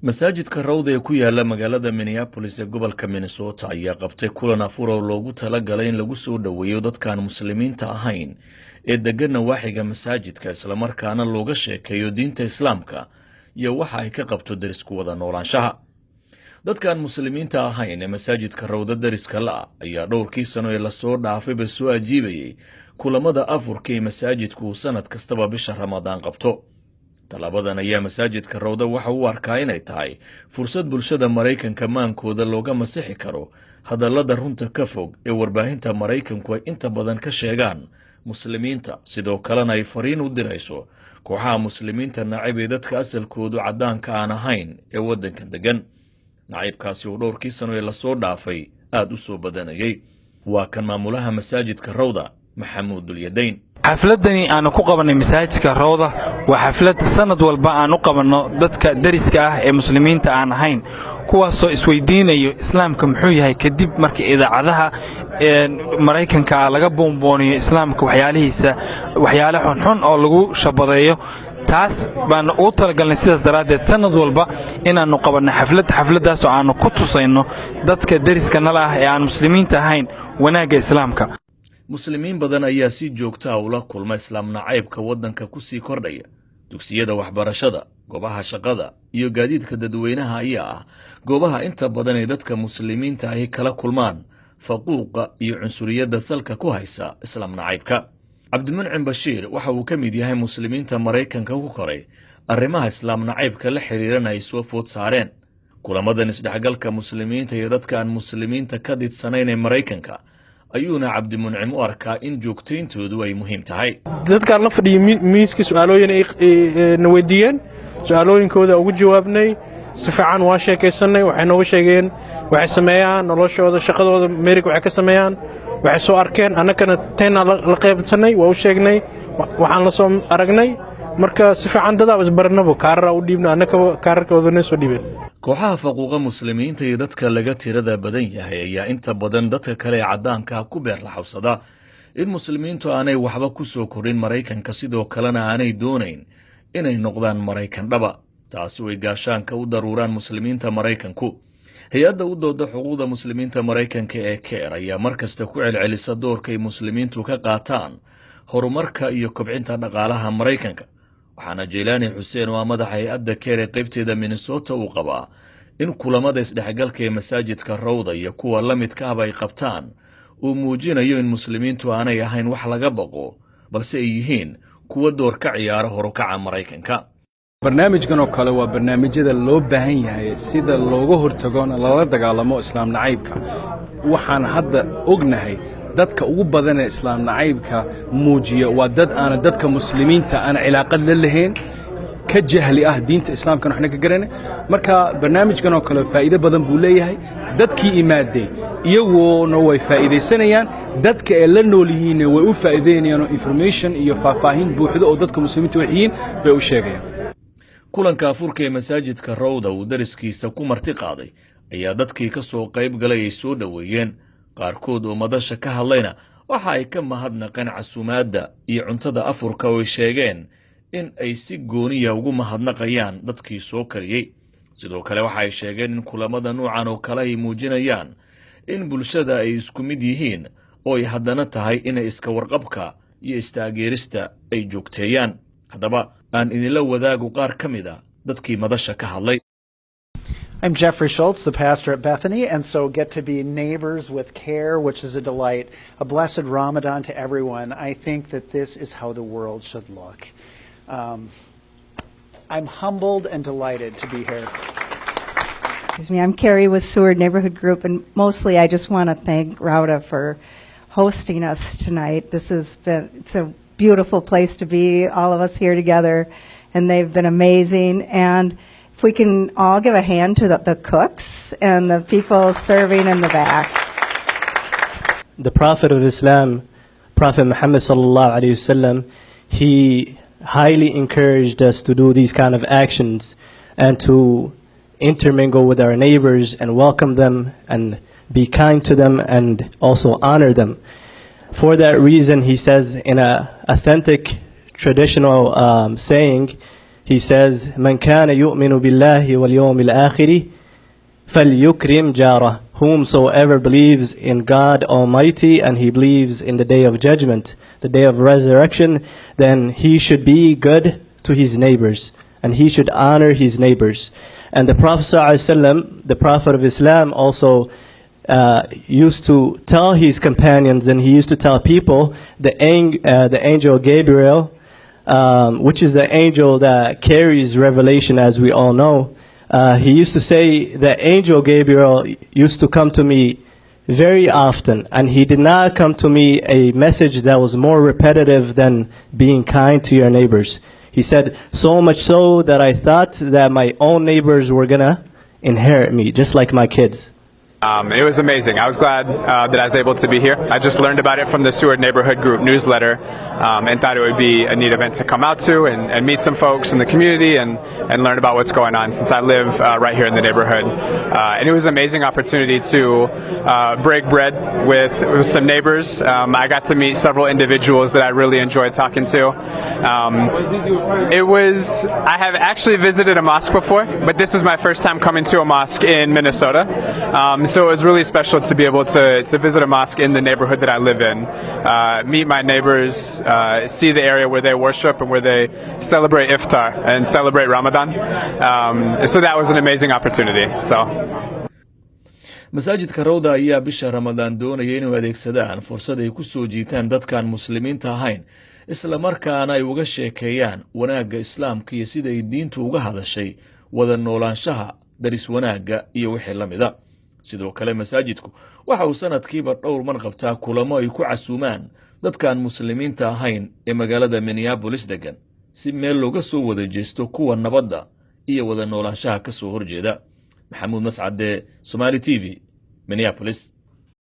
masaajidka rawda ee ku yaala magaalada minneapolis ee gobolka minnesota ayaa qabtay kulan afur oo loogu talagalay in lagu soo dhoweeyo dadkaan muslimiinta ahayn ee deggan nawaaxiga masaajidka islamarkaana looga sheekeeyo diinta islaamka iyo waxa ay ka qabto derisku wada noolaanshaha dadkaan muslimiinta ahayn ee masaajidka rawda deriska la ayaa dhowrkii sano ee lasoo dhaafayba soo ajiibayay kulamada afurka ee masaajidku uu sanad kastaba bisha ramadaan qabto talabadan ayaa masaajidka rawda waxa uu arkaa inay tahay fursad bulshada maraykanka maankooda looga masixi karo hadallada runta ka fog ee warbaahinta maraykanku ay inta badan ka sheegaan muslimiinta sidoo kalena ay fariin u dirayso kooxaha muslimiinta nacayb ee dadka asalkoodu caddaanka aan ahayn ee waddanka deggan nacaybkaasi uu dhowrkii sano ee lasoo dhaafay aad u soo badanayay waa kan maamulaha masaajidka rawda maxamuud dulyadayn xafladani aanu ku qabanay masaajidka rawda waa xaflad sanad walba aan u qabanno dadka deriska ah ee muslimiinta aan ahayn kuwaasoo isweydiinayo islaamka muxuu yahay kadib markii idaacadaha maraykanka laga boonbooniyo islaamka waxyaale xunxun oo lagu shabadeeyo taas baan ugu talagalnay sidaas daraaddeed sanad walba inaannu qabanno xafladdaasoo aannu ku tusayno dadka deriska nala ah ee aan muslimiinta ahayn wanaagga islaamka muslimiin badan ayaa si joogta ula kulma islaam nacaybka waddanka ku sii kordhaya dugsiyada waxbarashada goobaha shaqada iyo gaadiidka dadweynaha ayaa ah goobaha inta badan ee dadka muslimiinta ahi kala kulmaan faquuqa iyo cunsuriyadda salka ku haysa islaam nacaybka cabdimuncin bashiir waxa uu ka mid yahay muslimiinta maraykanka ku koray arrimaha islaam nacaybka la xidhiirana ay soo food saareen kulamadan isdhexgalka muslimiinta iyo dadka aan muslimiinta ka didsanayn ee maraykanka ayuuna cabdimuncim u arkaa in joogtayntoodu ay muhiim tahay dadkaan la fadhiya miiska su'aalooyin na weydiiyeen su'aalooyinkooda ugu jawaabnay si fiican waa sheekaysanay waxay nooga sheegeen waxay sameeyaan noloshooda shaqadooda merig waxay ka sameeyaan waxay soo arkeen annagana teena la qaybsanay waa u sheegnay waxaan la soo aragnay marka si fiican dadaa isbaranabo kaarara u dhiibna annagaba kaararkoodana soo dhiibeen kooxaha faquuqa muslimiinta iyo dadka laga tirada badan yahay ayaa inta badan dadka kale ee caddaanka ku beerlaxawsada in muslimiintu aanay waxba ku soo korin maraykanka sidoo kalena aanay doonayn inay noqdaan maraykan dhaba taasi way gaashaanka u daruuraan muslimiinta maraykanku hay-adda u dooda xuquuqda muslimiinta maraykanka ee keer ayaa mar kasta ku celcelisa doorkay muslimiintu ka qaataan horumarka iyo kobcinta dhaqaalaha maraykanka waxaana jeylaani xuseen oo madaxa hay-adda keer ee qaybteeda minnesota uu qabaa in kulamada isdhexgalka ee masaajidka rawda iyo kuwa la midka ahba ay qabtaan uu muujinayo in muslimiintu aanay ahayn wax laga baqo balse ay yihiin kuwa door ka ciyaara horukaca maraykanka barnaamijkan oo kale waa barnaamijyada loo baahan yahay sida looga hortagona lala dagaalamo islaam nacaybka waxaan hadda ognahay dadka ugu badan ee islaam nacaybka muujiya waa dad aana dadka muslimiinta aan cilaaqad la lahayn ka jahli ah diinta islaamkan waxna ka garanay marka barnaamijkan oo kale faa'iido badan buu leeyahay dadkii imaaday iyagoona way faa'iidaysanayaan dadka ee la nool yihiinna way u faa'iidaynayaan oo information iyo faahfaahin buuxda oo dadka muslimiinta waxiyiin bay u sheegayaan kulanka afurka ee masaajidka rawda uu dariskiisa ku marti qaaday ayaa dadkii ka soo qayb galay ay soo dhoweeyeen qaarkood oo madasha ka hadlayna waxa ay ka mahadnaqeen casuumaadda iyo cuntada afurka oo ay sheegeen in ay si gooniya ugu mahadnaqayaan dadkii soo kariyey sidoo kale waxa ay sheegeen in kulamada nuucan oo kale ay muujinayaan in bulshada ay isku mid yihiin oo ay haddana tahay inay iska warqabka iyo istaageerista ay joogteeyaan haddaba aan idinla wadaagu qaar ka mid a dadkii madasha ka hadlay I'm Jeffrey Schultz, the pastor at Bethany, and so get to be neighbors with care, which is a delight. A blessed Ramadan to everyone. I think that this is how the world should look. I'm humbled and delighted to be here. Excuse me, I'm Carrie with Seward Neighborhood Group, and mostly I just want to thank Rauda for hosting us tonight. It's a beautiful place to be, all of us here together, and they've been amazing. And if we can all give a hand to the cooks and the people serving in the back. The Prophet of Islam, Prophet Muhammad sallallahu alaihi wasallam, he highly encouraged us to do these kind of actions and to intermingle with our neighbors and welcome them and be kind to them and also honor them. For that reason, he says in an authentic traditional saying, he says, "Man kana yu'minu billahi wal yawmil akhir, falyukrim jarah." Whomsoever believes in God Almighty and he believes in the day of judgment, the day of resurrection, then he should be good to his neighbors and he should honor his neighbors. And the Prophet ﷺ, the Prophet of Islam, also used to tell his companions, and he used to tell people, the angel Gabriel, which is the angel that carries revelation, as we all know. He used to say that angel Gabriel used to come to me very often, and he did not come to me a message that was more repetitive than being kind to your neighbors. He said, so much so that I thought that my own neighbors were gonna inherit me, just like my kids. It was amazing. I was glad that I was able to be here. I just learned about it from the Seward Neighborhood Group newsletter and thought it would be a neat event to come out to and meet some folks in the community and learn about what's going on, since I live right here in the neighborhood. And it was an amazing opportunity to break bread with some neighbors. I got to meet several individuals that I really enjoyed talking to. I have actually visited a mosque before, but this is my first time coming to a mosque in Minnesota. So it was really special to be able to visit a mosque in the neighborhood that I live in, meet my neighbors, see the area where they worship and where they celebrate iftar and celebrate Ramadan. So that was an amazing opportunity. masaajidka Rawda ayaa bisha Ramadaan doonaya inay adeegsadaan fursad ay ku soo jiitaan dadkaan muslimiinta ahayn, isla markaana ay uga sheekeeyaan wanaagga islaamka iyo sida ay diintu uga hadashay wada noolaanshaha, daris wanaagga iyo wixii la mid ah. sidoo kale masaajidku waxa uu sanadkiiba dhowr mar qabtaa kulamo ay ku casuumaan dadkaan muslimiinta ahayn ee magaalada Minneapolis degan, si meel looga soo wada jeesto kuwa nabadda iyo wada noolaanshaha ka soo horjeeda. Maxamuud Mascade, Somali TV, Minneapolis.